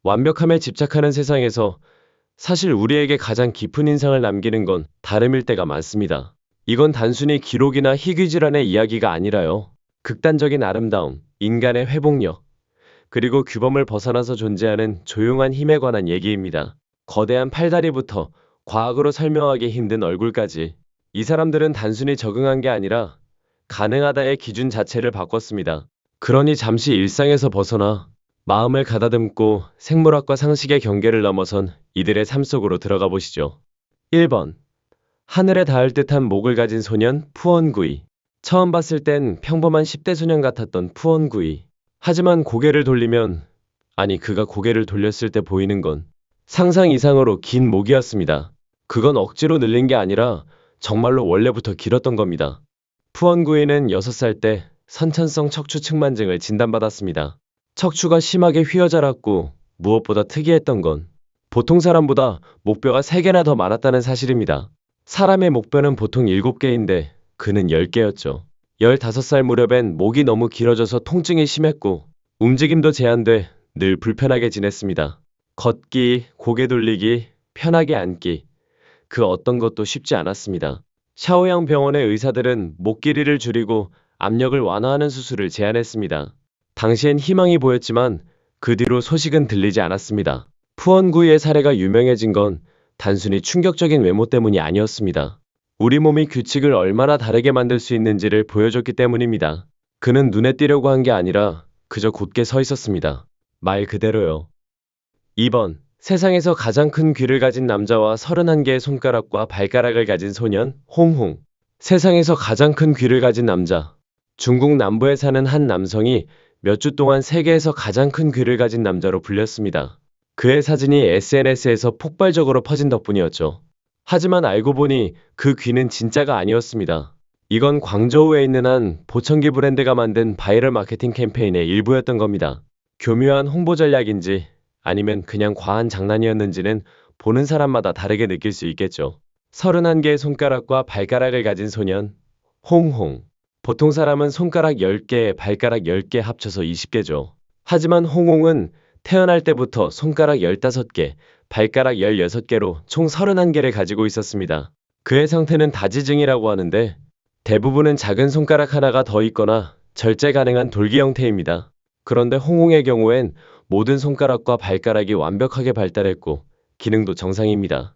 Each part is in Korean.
완벽함에 집착하는 세상에서 사실 우리에게 가장 깊은 인상을 남기는 건 다름일 때가 많습니다. 이건 단순히 기록이나 희귀 질환의 이야기가 아니라요. 극단적인 아름다움, 인간의 회복력, 그리고 규범을 벗어나서 존재하는 조용한 힘에 관한 얘기입니다. 거대한 팔다리부터 과학으로 설명하기 힘든 얼굴까지 이 사람들은 단순히 적응한 게 아니라 가능하다의 기준 자체를 바꿨습니다. 그러니 잠시 일상에서 벗어나 마음을 가다듬고 생물학과 상식의 경계를 넘어선 이들의 삶 속으로 들어가 보시죠. 1번. 하늘에 닿을 듯한 목을 가진 소년 푸언구이. 처음 봤을 땐 평범한 10대 소년 같았던 푸언구이. 하지만 고개를 돌리면, 아니 그가 고개를 돌렸을 때 보이는 건 상상 이상으로 긴 목이었습니다. 그건 억지로 늘린 게 아니라 정말로 원래부터 길었던 겁니다. 푸언구이는 6살 때 선천성 척추 측만증을 진단받았습니다. 척추가 심하게 휘어자랐고 무엇보다 특이했던 건 보통 사람보다 목뼈가 3개나 더 많았다는 사실입니다. 사람의 목뼈는 보통 7개인데 그는 10개였죠. 15살 무렵엔 목이 너무 길어져서 통증이 심했고 움직임도 제한돼 늘 불편하게 지냈습니다. 걷기, 고개 돌리기, 편하게 앉기, 그 어떤 것도 쉽지 않았습니다. 샤오양 병원의 의사들은 목 길이를 줄이고 압력을 완화하는 수술을 제안했습니다. 당시엔 희망이 보였지만 그 뒤로 소식은 들리지 않았습니다. 푸언구이의 사례가 유명해진 건 단순히 충격적인 외모 때문이 아니었습니다. 우리 몸이 규칙을 얼마나 다르게 만들 수 있는지를 보여줬기 때문입니다. 그는 눈에 띄려고 한 게 아니라 그저 곧게 서 있었습니다. 말 그대로요. 2번. 세상에서 가장 큰 귀를 가진 남자와 31개의 손가락과 발가락을 가진 소년 홍홍. 세상에서 가장 큰 귀를 가진 남자. 중국 남부에 사는 한 남성이 몇 주 동안 세계에서 가장 큰 귀를 가진 남자로 불렸습니다. 그의 사진이 SNS에서 폭발적으로 퍼진 덕분이었죠. 하지만 알고 보니 그 귀는 진짜가 아니었습니다. 이건 광저우에 있는 한 보청기 브랜드가 만든 바이럴 마케팅 캠페인의 일부였던 겁니다. 교묘한 홍보 전략인지 아니면 그냥 과한 장난이었는지는 보는 사람마다 다르게 느낄 수 있겠죠. 31개의 손가락과 발가락을 가진 소년 홍홍. 보통 사람은 손가락 10개, 발가락 10개 합쳐서 20개죠. 하지만 홍홍은 태어날 때부터 손가락 15개, 발가락 16개로 총 31개를 가지고 있었습니다. 그의 상태는 다지증이라고 하는데 대부분은 작은 손가락 하나가 더 있거나 절제 가능한 돌기 형태입니다. 그런데 홍홍의 경우엔 모든 손가락과 발가락이 완벽하게 발달했고 기능도 정상입니다.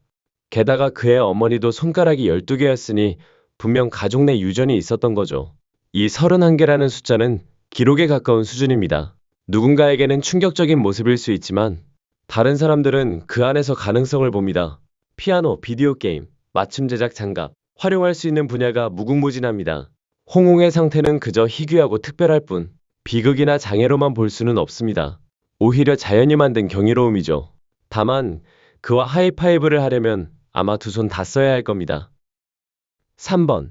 게다가 그의 어머니도 손가락이 12개였으니 분명 가족 내 유전이 있었던 거죠. 이 31개라는 숫자는 기록에 가까운 수준입니다. 누군가에게는 충격적인 모습일 수 있지만 다른 사람들은 그 안에서 가능성을 봅니다. 피아노, 비디오 게임, 맞춤 제작 장갑, 활용할 수 있는 분야가 무궁무진합니다. 홍홍의 상태는 그저 희귀하고 특별할 뿐 비극이나 장애로만 볼 수는 없습니다. 오히려 자연이 만든 경이로움이죠. 다만 그와 하이파이브를 하려면 아마 두 손 다 써야 할 겁니다. 3번.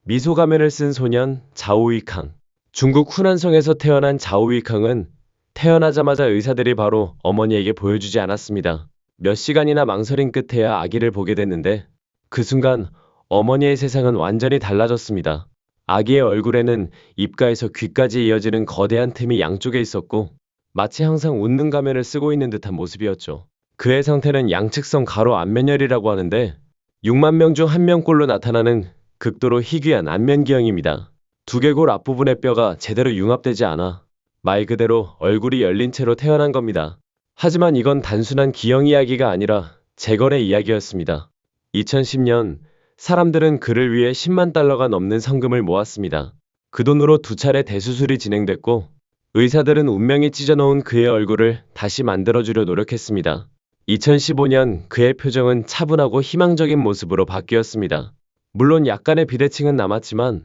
미소 가면을 쓴 소년 자오위캉. 중국 후난성에서 태어난 자오위캉은 태어나자마자 의사들이 바로 어머니에게 보여주지 않았습니다. 몇 시간이나 망설임 끝에야 아기를 보게 됐는데 그 순간 어머니의 세상은 완전히 달라졌습니다. 아기의 얼굴에는 입가에서 귀까지 이어지는 거대한 틈이 양쪽에 있었고 마치 항상 웃는 가면을 쓰고 있는 듯한 모습이었죠. 그의 상태는 양측성 가로 안면열이라고 하는데 6만 명 중 1명꼴로 나타나는 극도로 희귀한 안면기형입니다. 두개골 앞부분의 뼈가 제대로 융합되지 않아 말 그대로 얼굴이 열린 채로 태어난 겁니다. 하지만 이건 단순한 기형 이야기가 아니라 재건의 이야기였습니다. 2010년 사람들은 그를 위해 10만 달러가 넘는 성금을 모았습니다. 그 돈으로 2차례 대수술이 진행됐고 의사들은 운명이 찢어놓은 그의 얼굴을 다시 만들어주려 노력했습니다. 2015년 그의 표정은 차분하고 희망적인 모습으로 바뀌었습니다. 물론 약간의 비대칭은 남았지만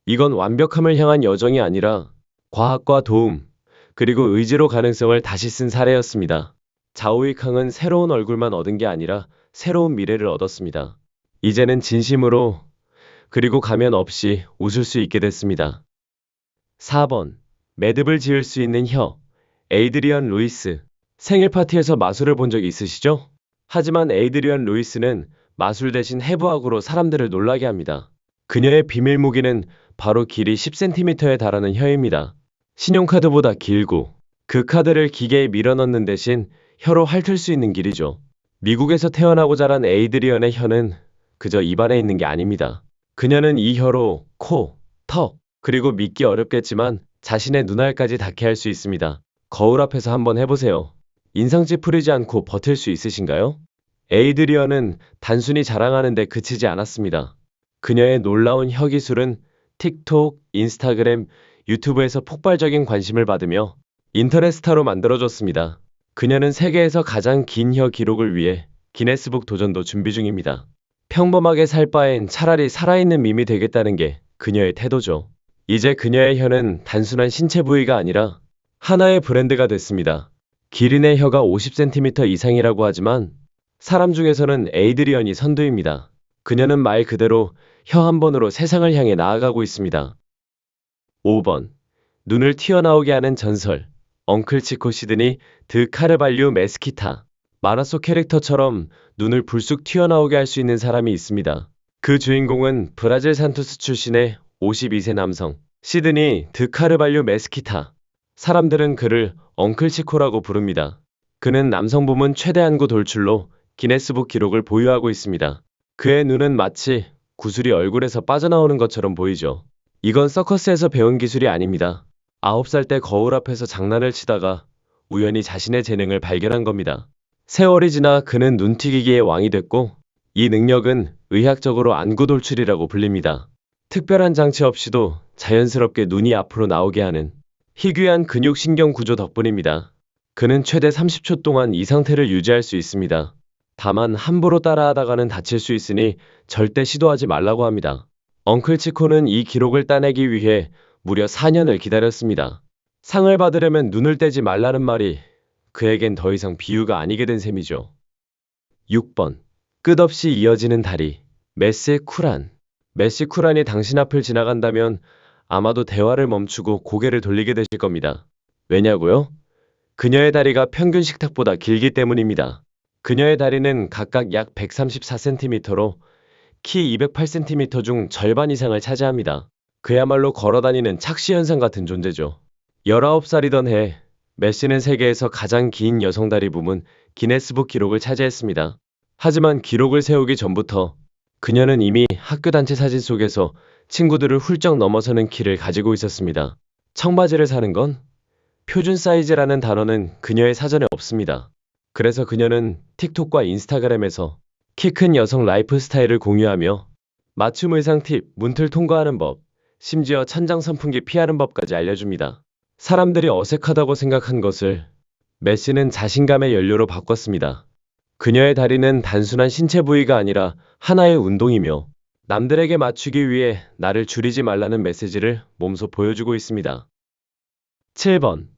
이건 완벽함을 향한 여정이 아니라 과학과 도움, 그리고 의지로 가능성을 다시 쓴 사례였습니다. 자오위캉은 새로운 얼굴만 얻은 게 아니라 새로운 미래를 얻었습니다. 이제는 진심으로 그리고 가면 없이 웃을 수 있게 됐습니다. 4번. 매듭을 지을 수 있는 혀. 에이드리언 루이스. 생일 파티에서 마술을 본 적 있으시죠? 하지만 에이드리언 루이스는 마술 대신 해부학으로 사람들을 놀라게 합니다. 그녀의 비밀 무기는 바로 길이 10cm에 달하는 혀입니다. 신용카드보다 길고 그 카드를 기계에 밀어넣는 대신 혀로 핥을 수 있는 길이죠. 미국에서 태어나고 자란 에이드리언의 혀는 그저 입안에 있는 게 아닙니다. 그녀는 이 혀로 코, 턱, 그리고 믿기 어렵겠지만 자신의 눈알까지 닿게 할 수 있습니다. 거울 앞에서 한번 해보세요. 인상 찌푸리지 않고 버틸 수 있으신가요? 에이드리언은 단순히 자랑하는 데 그치지 않았습니다. 그녀의 놀라운 혀 기술은 틱톡, 인스타그램, 유튜브에서 폭발적인 관심을 받으며 인터넷 스타로 만들어졌습니다. 그녀는 세계에서 가장 긴 혀 기록을 위해 기네스북 도전도 준비 중입니다. 평범하게 살 바엔 차라리 살아있는 밈이 되겠다는 게 그녀의 태도죠. 이제 그녀의 혀는 단순한 신체 부위가 아니라 하나의 브랜드가 됐습니다. 기린의 혀가 50cm 이상이라고 하지만 사람 중에서는 에이드리언이 선두입니다. 그녀는 말 그대로 혀 한 번으로 세상을 향해 나아가고 있습니다. 5번. 눈을 튀어나오게 하는 전설. 엉클 치코 시드니 드 카르발류 메스키타. 만화 속 캐릭터처럼 눈을 불쑥 튀어나오게 할 수 있는 사람이 있습니다. 그 주인공은 브라질 산토스 출신의 52세 남성 시드니 드 카르발류 메스키타. 사람들은 그를 엉클 치코라고 부릅니다. 그는 남성 부문 최대 안구 돌출로 기네스북 기록을 보유하고 있습니다. 그의 눈은 마치 구슬이 얼굴에서 빠져나오는 것처럼 보이죠. 이건 서커스에서 배운 기술이 아닙니다. 9살 때 거울 앞에서 장난을 치다가 우연히 자신의 재능을 발견한 겁니다. 세월이 지나 그는 눈튀기기의 왕이 됐고 이 능력은 의학적으로 안구 돌출이라고 불립니다. 특별한 장치 없이도 자연스럽게 눈이 앞으로 나오게 하는 희귀한 근육신경 구조 덕분입니다. 그는 최대 30초 동안 이 상태를 유지할 수 있습니다. 다만 함부로 따라하다가는 다칠 수 있으니 절대 시도하지 말라고 합니다. 엉클 치코는 이 기록을 따내기 위해 무려 4년을 기다렸습니다. 상을 받으려면 눈을 떼지 말라는 말이 그에겐 더 이상 비유가 아니게 된 셈이죠. 6번. 끝없이 이어지는 다리. 메시 쿠란. 메시 쿠란이 당신 앞을 지나간다면 아마도 대화를 멈추고 고개를 돌리게 되실 겁니다. 왜냐고요? 그녀의 다리가 평균 식탁보다 길기 때문입니다. 그녀의 다리는 각각 약 134cm로 키 208cm 중 절반 이상을 차지합니다. 그야말로 걸어다니는 착시현상 같은 존재죠. 19살이던 해 메시는 세계에서 가장 긴 여성 다리 부문 기네스북 기록을 차지했습니다. 하지만 기록을 세우기 전부터 그녀는 이미 학교 단체 사진 속에서 친구들을 훌쩍 넘어서는 키를 가지고 있었습니다. 청바지를 사는 건 표준 사이즈라는 단어는 그녀의 사전에 없습니다. 그래서 그녀는 틱톡과 인스타그램에서 키 큰 여성 라이프 스타일을 공유하며 맞춤 의상 팁, 문틀 통과하는 법, 심지어 천장 선풍기 피하는 법까지 알려줍니다. 사람들이 어색하다고 생각한 것을 메시는 자신감의 연료로 바꿨습니다. 그녀의 다리는 단순한 신체 부위가 아니라 하나의 운동이며 남들에게 맞추기 위해 나를 줄이지 말라는 메시지를 몸소 보여주고 있습니다. 7번.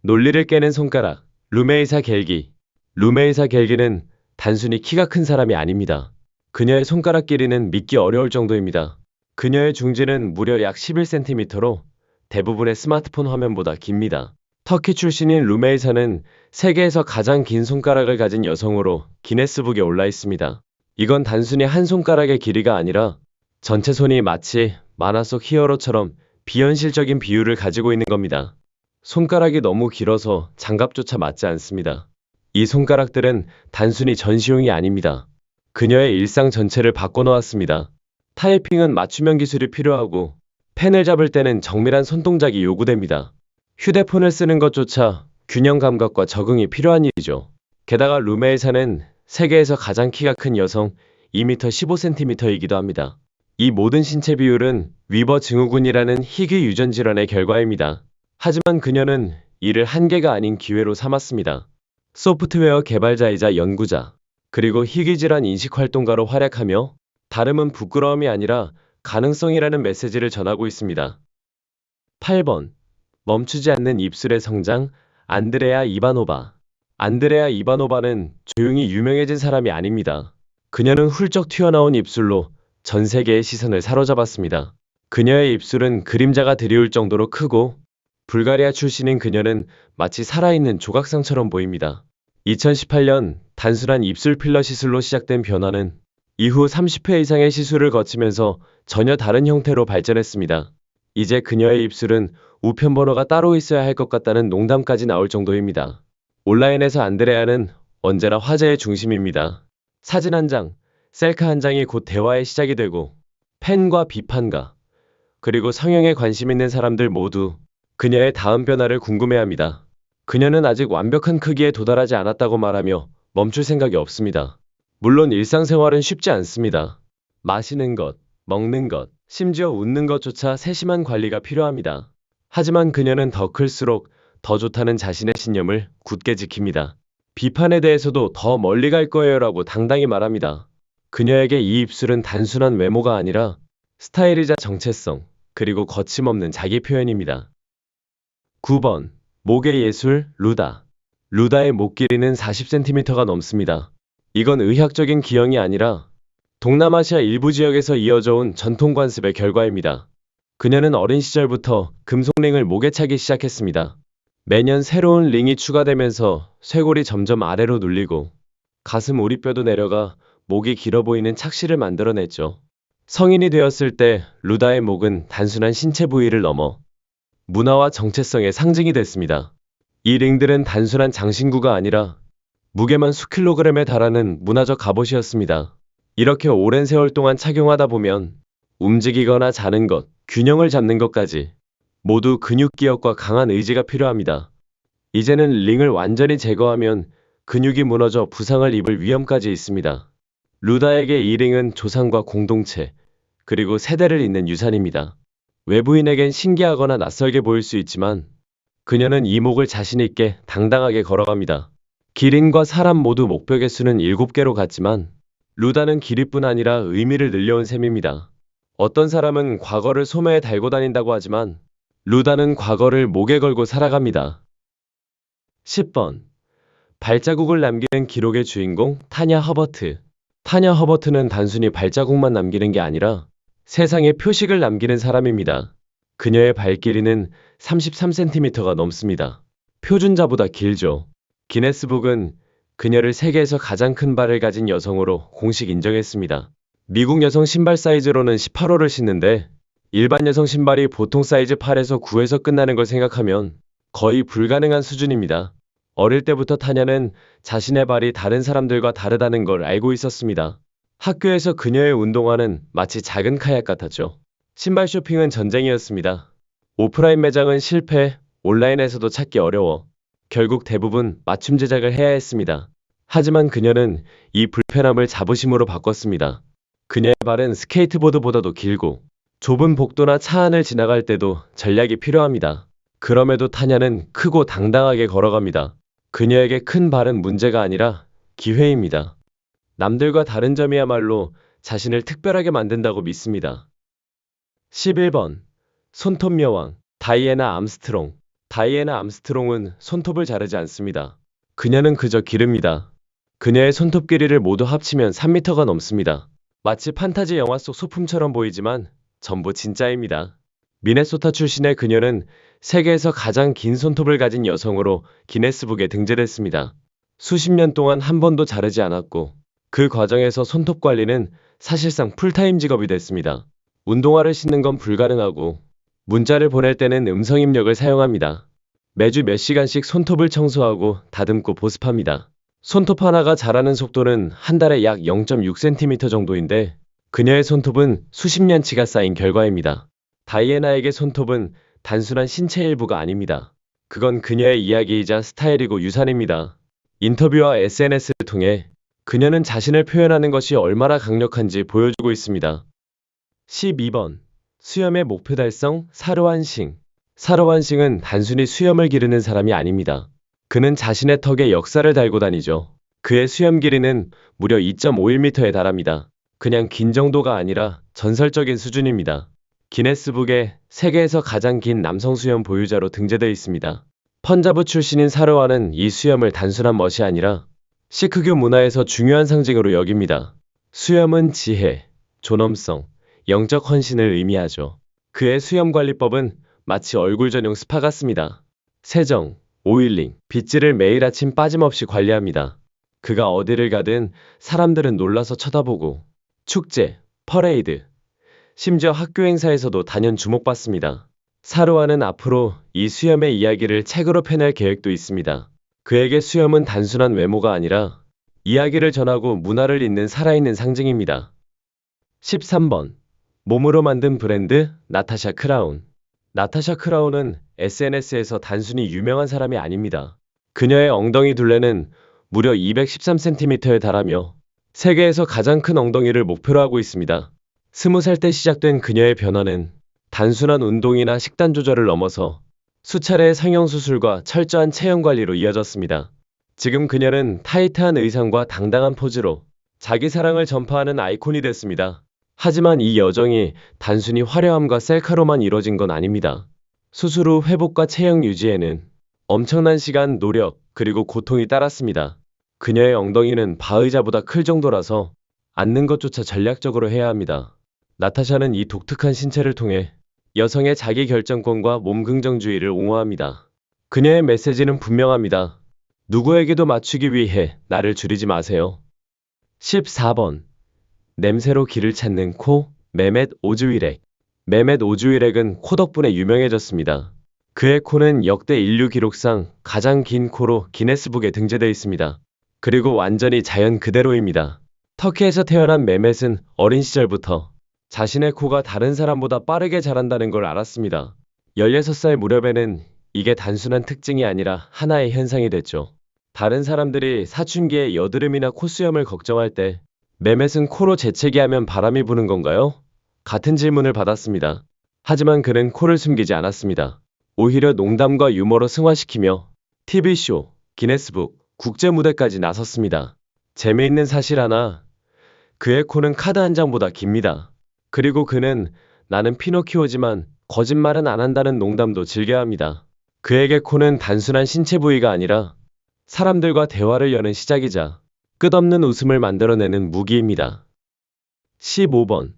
논리를 깨는 손가락. 루메이사 겔기. 루메이사 겔기는 단순히 키가 큰 사람이 아닙니다. 그녀의 손가락 길이는 믿기 어려울 정도입니다. 그녀의 중지는 무려 약 11cm로 대부분의 스마트폰 화면보다 깁니다. 터키 출신인 루메이사는 세계에서 가장 긴 손가락을 가진 여성으로 기네스북에 올라 있습니다. 이건 단순히 한 손가락의 길이가 아니라 전체 손이 마치 만화 속 히어로처럼 비현실적인 비율을 가지고 있는 겁니다. 손가락이 너무 길어서 장갑조차 맞지 않습니다. 이 손가락들은 단순히 전시용이 아닙니다. 그녀의 일상 전체를 바꿔놓았습니다. 타이핑은 맞춤형 기술이 필요하고 펜을 잡을 때는 정밀한 손동작이 요구됩니다. 휴대폰을 쓰는 것조차 균형 감각과 적응이 필요한 일이죠. 게다가 루메이사는 세계에서 가장 키가 큰 여성 2m 15cm이기도 합니다. 이 모든 신체 비율은 위버 증후군이라는 희귀 유전 질환의 결과입니다. 하지만 그녀는 이를 한계가 아닌 기회로 삼았습니다. 소프트웨어 개발자이자 연구자, 그리고 희귀 질환 인식 활동가로 활약하며 다름은 부끄러움이 아니라 가능성이라는 메시지를 전하고 있습니다. 8번. 멈추지 않는 입술의 성장. 안드레아 이바노바. 안드레아 이바노바는 조용히 유명해진 사람이 아닙니다. 그녀는 훌쩍 튀어나온 입술로 전 세계의 시선을 사로잡았습니다. 그녀의 입술은 그림자가 드리울 정도로 크고 불가리아 출신인 그녀는 마치 살아있는 조각상처럼 보입니다. 2018년 단순한 입술 필러 시술로 시작된 변화는 이후 30회 이상의 시술을 거치면서 전혀 다른 형태로 발전했습니다. 이제 그녀의 입술은 우편 번호가 따로 있어야 할 것 같다는 농담까지 나올 정도입니다. 온라인에서 안드레아는 언제나 화제의 중심입니다. 사진 한 장, 셀카 한 장이 곧 대화의 시작이 되고 팬과 비판가, 그리고 성형에 관심 있는 사람들 모두 그녀의 다음 변화를 궁금해합니다. 그녀는 아직 완벽한 크기에 도달하지 않았다고 말하며 멈출 생각이 없습니다. 물론 일상생활은 쉽지 않습니다. 마시는 것, 먹는 것, 심지어 웃는 것조차 세심한 관리가 필요합니다. 하지만 그녀는 더 클수록 더 좋다는 자신의 신념을 굳게 지킵니다. 비판에 대해서도 더 멀리 갈 거예요라고 당당히 말합니다. 그녀에게 이 입술은 단순한 외모가 아니라 스타일이자 정체성, 그리고 거침없는 자기 표현입니다. 9번. 목의 예술, 루다. 루다의 목 길이는 40cm가 넘습니다. 이건 의학적인 기형이 아니라 동남아시아 일부 지역에서 이어져 온 전통 관습의 결과입니다. 그녀는 어린 시절부터 금속링을 목에 차기 시작했습니다. 매년 새로운 링이 추가되면서 쇄골이 점점 아래로 눌리고 가슴 오리뼈도 내려가 목이 길어 보이는 착시를 만들어냈죠. 성인이 되었을 때 루다의 목은 단순한 신체 부위를 넘어 문화와 정체성의 상징이 됐습니다. 이 링들은 단순한 장신구가 아니라 무게만 수킬로그램에 달하는 문화적 갑옷이었습니다. 이렇게 오랜 세월 동안 착용하다 보면 움직이거나 자는 것, 균형을 잡는 것까지 모두 근육 기억과 강한 의지가 필요합니다. 이제는 링을 완전히 제거하면 근육이 무너져 부상을 입을 위험까지 있습니다. 루다에게 이 링은 조상과 공동체, 그리고 세대를 잇는 유산입니다. 외부인에겐 신기하거나 낯설게 보일 수 있지만 그녀는 이 목을 자신 있게 당당하게 걸어갑니다. 기린과 사람 모두 목벽의 수는 7개로 같지만 루다는 길이뿐 아니라 의미를 늘려온 셈입니다. 어떤 사람은 과거를 소매에 달고 다닌다고 하지만 루다는 과거를 목에 걸고 살아갑니다. 10번. 발자국을 남기는 기록의 주인공 타냐 허버트. 타냐 허버트는 단순히 발자국만 남기는 게 아니라 세상에 표식을 남기는 사람입니다. 그녀의 발길이는 33cm가 넘습니다. 표준자보다 길죠. 기네스북은 그녀를 세계에서 가장 큰 발을 가진 여성으로 공식 인정했습니다. 미국 여성 신발 사이즈로는 18호를 신는데 일반 여성 신발이 보통 사이즈 8에서 9에서 끝나는 걸 생각하면 거의 불가능한 수준입니다. 어릴 때부터 타냐는 자신의 발이 다른 사람들과 다르다는 걸 알고 있었습니다. 학교에서 그녀의 운동화는 마치 작은 카약 같았죠. 신발 쇼핑은 전쟁이었습니다. 오프라인 매장은 실패, 온라인에서도 찾기 어려워. 결국 대부분 맞춤 제작을 해야 했습니다. 하지만 그녀는 이 불편함을 자부심으로 바꿨습니다. 그녀의 발은 스케이트보드보다도 길고 좁은 복도나 차 안을 지나갈 때도 전략이 필요합니다. 그럼에도 타냐는 크고 당당하게 걸어갑니다. 그녀에게 큰 발은 문제가 아니라 기회입니다. 남들과 다른 점이야말로 자신을 특별하게 만든다고 믿습니다. 11번. 손톱 여왕 다이애나 암스트롱. 다이애나 암스트롱은 손톱을 자르지 않습니다. 그녀는 그저 기릅니다. 그녀의 손톱 길이를 모두 합치면 3m가 넘습니다. 마치 판타지 영화 속 소품처럼 보이지만 전부 진짜입니다. 미네소타 출신의 그녀는 세계에서 가장 긴 손톱을 가진 여성으로 기네스북에 등재됐습니다. 수십 년 동안 한 번도 자르지 않았고 그 과정에서 손톱 관리는 사실상 풀타임 직업이 됐습니다. 운동화를 신는 건 불가능하고 문자를 보낼 때는 음성 입력을 사용합니다. 매주 몇 시간씩 손톱을 청소하고 다듬고 보습합니다. 손톱 하나가 자라는 속도는 한 달에 약 0.6cm 정도인데 그녀의 손톱은 수십 년치가 쌓인 결과입니다. 다이애나에게 손톱은 단순한 신체 일부가 아닙니다. 그건 그녀의 이야기이자 스타일이고 유산입니다. 인터뷰와 SNS를 통해 그녀는 자신을 표현하는 것이 얼마나 강력한지 보여주고 있습니다. 12번. 수염의 목표 달성 사르완싱. 사르완싱은 단순히 수염을 기르는 사람이 아닙니다. 그는 자신의 턱에 역사를 달고 다니죠. 그의 수염 길이는 무려 2.51m에 달합니다. 그냥 긴 정도가 아니라 전설적인 수준입니다. 기네스북에 세계에서 가장 긴 남성 수염 보유자로 등재되어 있습니다. 펀자브 출신인 사르완은 이 수염을 단순한 멋이 아니라 시크교 문화에서 중요한 상징으로 여깁니다. 수염은 지혜, 존엄성, 영적 헌신을 의미하죠. 그의 수염 관리법은 마치 얼굴 전용 스파 같습니다. 세정, 오일링, 빗질을 매일 아침 빠짐없이 관리합니다. 그가 어디를 가든 사람들은 놀라서 쳐다보고 축제, 퍼레이드, 심지어 학교 행사에서도 단연 주목받습니다. 사루아는 앞으로 이 수염의 이야기를 책으로 펴낼 계획도 있습니다. 그에게 수염은 단순한 외모가 아니라 이야기를 전하고 문화를 잇는 살아있는 상징입니다. 13번. 몸으로 만든 브랜드 나타샤 크라운. 나타샤 크라운은 SNS에서 단순히 유명한 사람이 아닙니다. 그녀의 엉덩이 둘레는 무려 213cm에 달하며 세계에서 가장 큰 엉덩이를 목표로 하고 있습니다. 20살 때 시작된 그녀의 변화는 단순한 운동이나 식단 조절을 넘어서 수차례의 성형수술과 철저한 체형 관리로 이어졌습니다. 지금 그녀는 타이트한 의상과 당당한 포즈로 자기 사랑을 전파하는 아이콘이 됐습니다. 하지만 이 여정이 단순히 화려함과 셀카로만 이뤄진 건 아닙니다. 수술 후 회복과 체형 유지에는 엄청난 시간, 노력, 그리고 고통이 따랐습니다. 그녀의 엉덩이는 바의자보다 클 정도라서 앉는 것조차 전략적으로 해야 합니다. 나타샤는 이 독특한 신체를 통해 여성의 자기 결정권과 몸 긍정주의를 옹호합니다. 그녀의 메시지는 분명합니다. 누구에게도 맞추기 위해 나를 줄이지 마세요. 14번. 냄새로 길을 찾는 코, 메멧 오즈위렉. 메멧 오즈위렉은 코 덕분에 유명해졌습니다. 그의 코는 역대 인류 기록상 가장 긴 코로 기네스북에 등재되어 있습니다. 그리고 완전히 자연 그대로입니다. 터키에서 태어난 메멧은 어린 시절부터 자신의 코가 다른 사람보다 빠르게 자란다는 걸 알았습니다. 16살 무렵에는 이게 단순한 특징이 아니라 하나의 현상이 됐죠. 다른 사람들이 사춘기에 여드름이나 콧수염을 걱정할 때 메멧은 코로 재채기하면 바람이 부는 건가요? 같은 질문을 받았습니다. 하지만 그는 코를 숨기지 않았습니다. 오히려 농담과 유머로 승화시키며 TV쇼, 기네스북, 국제무대까지 나섰습니다. 재미있는 사실 하나, 그의 코는 카드 한 장보다 깁니다. 그리고 그는 나는 피노키오지만 거짓말은 안 한다는 농담도 즐겨합니다. 그에게 코는 단순한 신체 부위가 아니라 사람들과 대화를 여는 시작이자 끝없는 웃음을 만들어내는 무기입니다. 15번.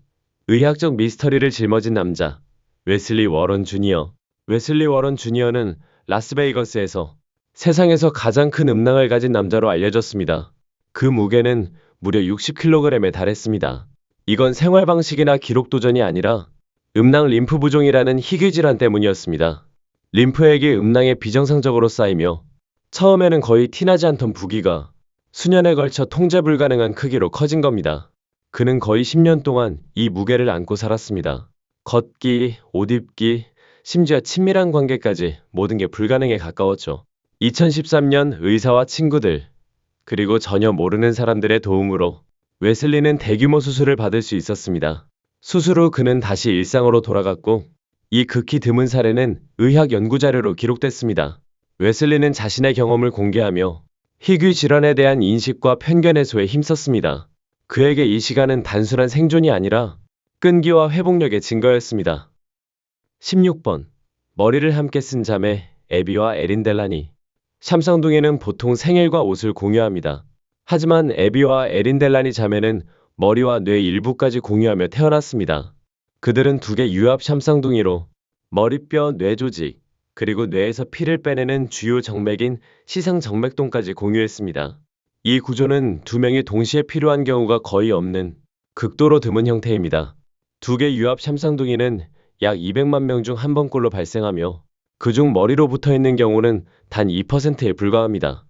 의학적 미스터리를 짊어진 남자, 웨슬리 워런 주니어. 웨슬리 워런 주니어는 라스베이거스에서 세상에서 가장 큰 음낭을 가진 남자로 알려졌습니다. 그 무게는 무려 60kg에 달했습니다. 이건 생활 방식이나 기록 도전이 아니라 음낭 림프 부종이라는 희귀 질환 때문이었습니다. 림프액이 음낭에 비정상적으로 쌓이며 처음에는 거의 티나지 않던 부기가 수년에 걸쳐 통제 불가능한 크기로 커진 겁니다. 그는 거의 10년 동안 이 무게를 안고 살았습니다. 걷기, 옷 입기, 심지어 친밀한 관계까지 모든 게 불가능에 가까웠죠. 2013년 의사와 친구들, 그리고 전혀 모르는 사람들의 도움으로 웨슬리는 대규모 수술을 받을 수 있었습니다. 수술 후 그는 다시 일상으로 돌아갔고, 이 극히 드문 사례는 의학 연구 자료로 기록됐습니다. 웨슬리는 자신의 경험을 공개하며 희귀 질환에 대한 인식과 편견 해소에 힘썼습니다. 그에게 이 시간은 단순한 생존이 아니라 끈기와 회복력의 증거였습니다. 16번. 머리를 함께 쓴 자매 에비와 에린 델라니. 샴상둥이는 보통 생일과 옷을 공유합니다. 하지만 에비와 에린 델라니 자매는 머리와 뇌 일부까지 공유하며 태어났습니다. 그들은 두 개 유합 샴상둥이로 머리뼈, 뇌 조직, 그리고 뇌에서 피를 빼내는 주요 정맥인 시상정맥동까지 공유했습니다. 이 구조는 두 명이 동시에 필요한 경우가 거의 없는 극도로 드문 형태입니다. 두 개 유합 샴상둥이는 약 200만 명 중 한 번꼴로 발생하며 그중 머리로 붙어 있는 경우는 단 2%에 불과합니다.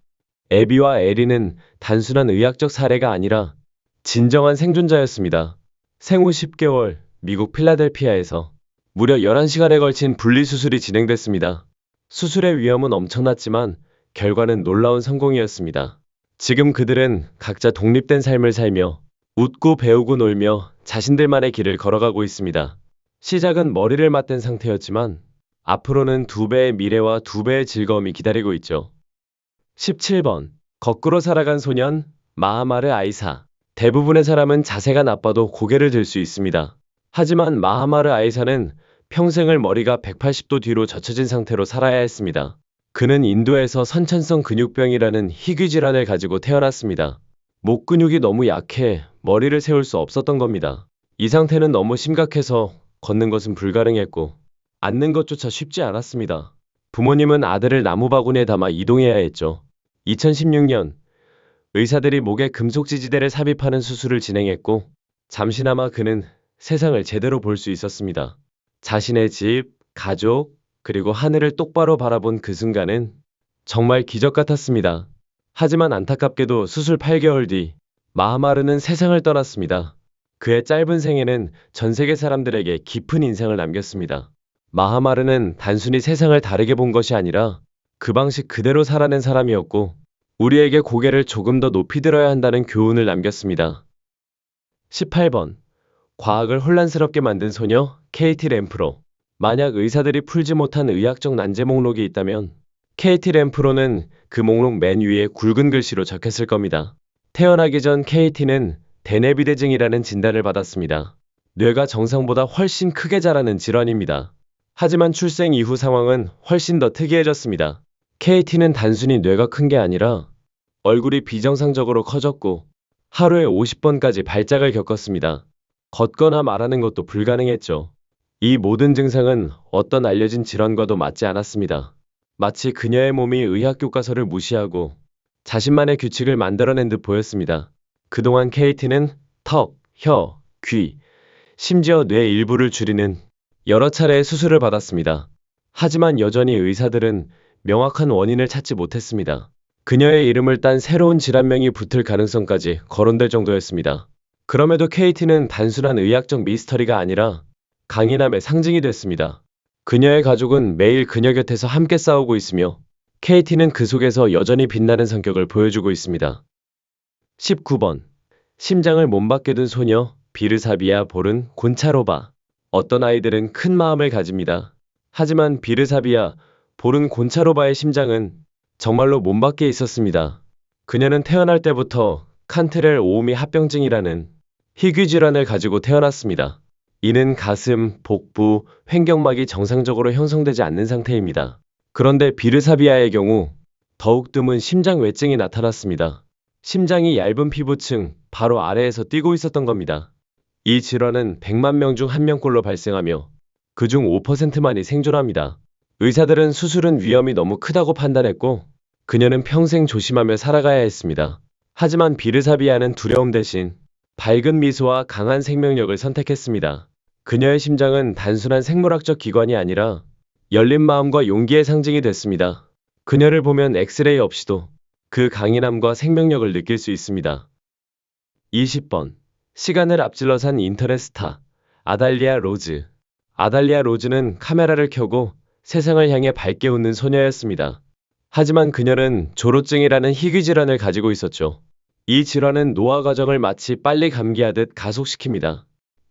에비와 에린은 단순한 의학적 사례가 아니라 진정한 생존자였습니다. 생후 10개월 미국 필라델피아에서 무려 11시간에 걸친 분리수술이 진행됐습니다. 수술의 위험은 엄청났지만 결과는 놀라운 성공이었습니다. 지금 그들은 각자 독립된 삶을 살며 웃고 배우고 놀며 자신들만의 길을 걸어가고 있습니다. 시작은 머리를 맞댄 상태였지만 앞으로는 2배의 미래와 2배의 즐거움이 기다리고 있죠. 17번. 거꾸로 살아간 소년 마하마르 아이사. 대부분의 사람은 자세가 나빠도 고개를 들 수 있습니다. 하지만 마하마르 아이사는 평생을 머리가 180도 뒤로 젖혀진 상태로 살아야 했습니다. 그는 인도에서 선천성 근육병이라는 희귀 질환을 가지고 태어났습니다. 목 근육이 너무 약해 머리를 세울 수 없었던 겁니다. 이 상태는 너무 심각해서 걷는 것은 불가능했고 앉는 것조차 쉽지 않았습니다. 부모님은 아들을 나무 바구니에 담아 이동해야 했죠. 2016년 의사들이 목에 금속 지지대를 삽입하는 수술을 진행했고 잠시나마 그는 세상을 제대로 볼 수 있었습니다. 자신의 집, 가족, 그리고 하늘을 똑바로 바라본 그 순간은 정말 기적 같았습니다. 하지만 안타깝게도 수술 8개월 뒤 마하마르는 세상을 떠났습니다. 그의 짧은 생애는 전 세계 사람들에게 깊은 인상을 남겼습니다. 마하마르는 단순히 세상을 다르게 본 것이 아니라 그 방식 그대로 살아낸 사람이었고, 우리에게 고개를 조금 더 높이 들어야 한다는 교훈을 남겼습니다. 18번. 과학을 혼란스럽게 만든 소녀 케이티 램프로. 만약 의사들이 풀지 못한 의학적 난제 목록이 있다면 케이티 램프로는 그 목록 맨 위에 굵은 글씨로 적혔을 겁니다. 태어나기 전 케이티는 대뇌비대증이라는 진단을 받았습니다. 뇌가 정상보다 훨씬 크게 자라는 질환입니다. 하지만 출생 이후 상황은 훨씬 더 특이해졌습니다. 케이티는 단순히 뇌가 큰 게 아니라 얼굴이 비정상적으로 커졌고 하루에 50번까지 발작을 겪었습니다. 걷거나 말하는 것도 불가능했죠. 이 모든 증상은 어떤 알려진 질환과도 맞지 않았습니다. 마치 그녀의 몸이 의학 교과서를 무시하고 자신만의 규칙을 만들어낸 듯 보였습니다. 그동안 케이티는 턱, 혀, 귀, 심지어 뇌 일부를 줄이는 여러 차례의 수술을 받았습니다. 하지만 여전히 의사들은 명확한 원인을 찾지 못했습니다. 그녀의 이름을 딴 새로운 질환명이 붙을 가능성까지 거론될 정도였습니다. 그럼에도 케이티는 단순한 의학적 미스터리가 아니라 강인함의 상징이 됐습니다. 그녀의 가족은 매일 그녀 곁에서 함께 싸우고 있으며 케이티는 그 속에서 여전히 빛나는 성격을 보여주고 있습니다. 19번. 심장을 몸밖에 둔 소녀 비르사비아 보른 곤차로바. 어떤 아이들은 큰 마음을 가집니다. 하지만 비르사비아 보른 곤차로바의 심장은 정말로 몸밖에 있었습니다. 그녀는 태어날 때부터 칸트렐 오음이 합병증이라는 희귀 질환을 가지고 태어났습니다. 이는 가슴, 복부, 횡격막이 정상적으로 형성되지 않는 상태입니다. 그런데 비르사비아의 경우 더욱 드문 심장 외증이 나타났습니다. 심장이 얇은 피부층 바로 아래에서 뛰고 있었던 겁니다. 이 질환은 100만 명 중 1명꼴로 발생하며 그중 5%만이 생존합니다. 의사들은 수술은 위험이 너무 크다고 판단했고 그녀는 평생 조심하며 살아가야 했습니다. 하지만 비르사비아는 두려움 대신 밝은 미소와 강한 생명력을 선택했습니다. 그녀의 심장은 단순한 생물학적 기관이 아니라 열린 마음과 용기의 상징이 됐습니다. 그녀를 보면 엑스레이 없이도 그 강인함과 생명력을 느낄 수 있습니다. 20번. 시간을 앞질러 산 인터넷 스타 아달리아 로즈. 아달리아 로즈는 카메라를 켜고 세상을 향해 밝게 웃는 소녀였습니다. 하지만 그녀는 조로증이라는 희귀 질환을 가지고 있었죠. 이 질환은 노화 과정을 마치 빨리 감기하듯 가속시킵니다.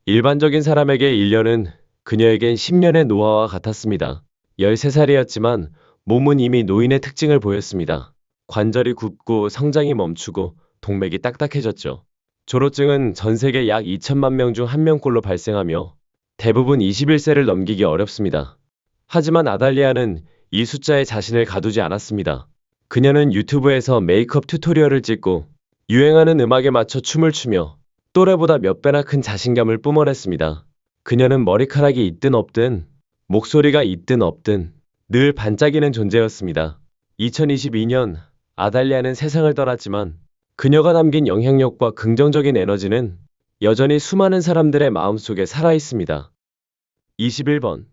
일반적인 사람에게 1년은 그녀에겐 10년의 노화와 같았습니다. 13살이었지만 몸은 이미 노인의 특징을 보였습니다. 관절이 굽고 성장이 멈추고 동맥이 딱딱해졌죠. 조로증은 전 세계 약 2천만 명 중 1명꼴로 발생하며 대부분 21세를 넘기기 어렵습니다. 하지만 아달리아는 이 숫자에 자신을 가두지 않았습니다. 그녀는 유튜브에서 메이크업 튜토리얼을 찍고 유행하는 음악에 맞춰 춤을 추며 또래보다 몇 배나 큰 자신감을 뿜어냈습니다. 그녀는 머리카락이 있든 없든 목소리가 있든 없든 늘 반짝이는 존재였습니다. 2022년 아달리아는 세상을 떠났지만 그녀가 남긴 영향력과 긍정적인 에너지는 여전히 수많은 사람들의 마음속에 살아있습니다. 21번.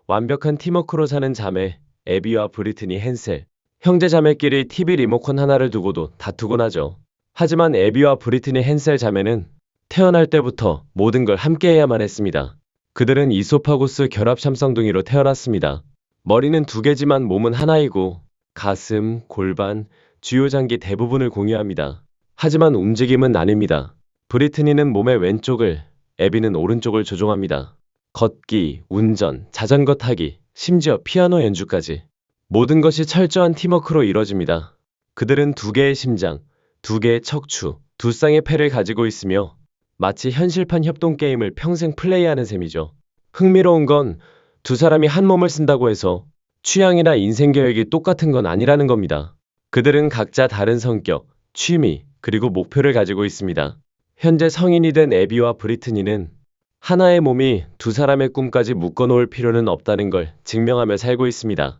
완벽한 팀워크로 사는 자매 애비와 브리트니 헨셀. 형제 자매끼리 TV 리모컨 하나를 두고도 다투곤 하죠. 하지만 애비와 브리트니 헨셀 자매는 태어날 때부터 모든 걸 함께해야만 했습니다. 그들은 이소파구스 결합 샴쌍둥이로 태어났습니다. 머리는 2개지만 몸은 하나이고 가슴, 골반, 주요 장기 대부분을 공유합니다. 하지만 움직임은 아닙니다. 브리트니는 몸의 왼쪽을, 애비는 오른쪽을 조종합니다. 걷기, 운전, 자전거 타기, 심지어 피아노 연주까지 모든 것이 철저한 팀워크로 이뤄집니다. 그들은 2개의 심장, 2개의 척추, 2쌍의 폐를 가지고 있으며 마치 현실판 협동 게임을 평생 플레이하는 셈이죠. 흥미로운 건 두 사람이 한 몸을 쓴다고 해서 취향이나 인생 계획이 똑같은 건 아니라는 겁니다. 그들은 각자 다른 성격, 취미, 그리고 목표를 가지고 있습니다. 현재 성인이 된 애비와 브리트니는 하나의 몸이 두 사람의 꿈까지 묶어놓을 필요는 없다는 걸 증명하며 살고 있습니다.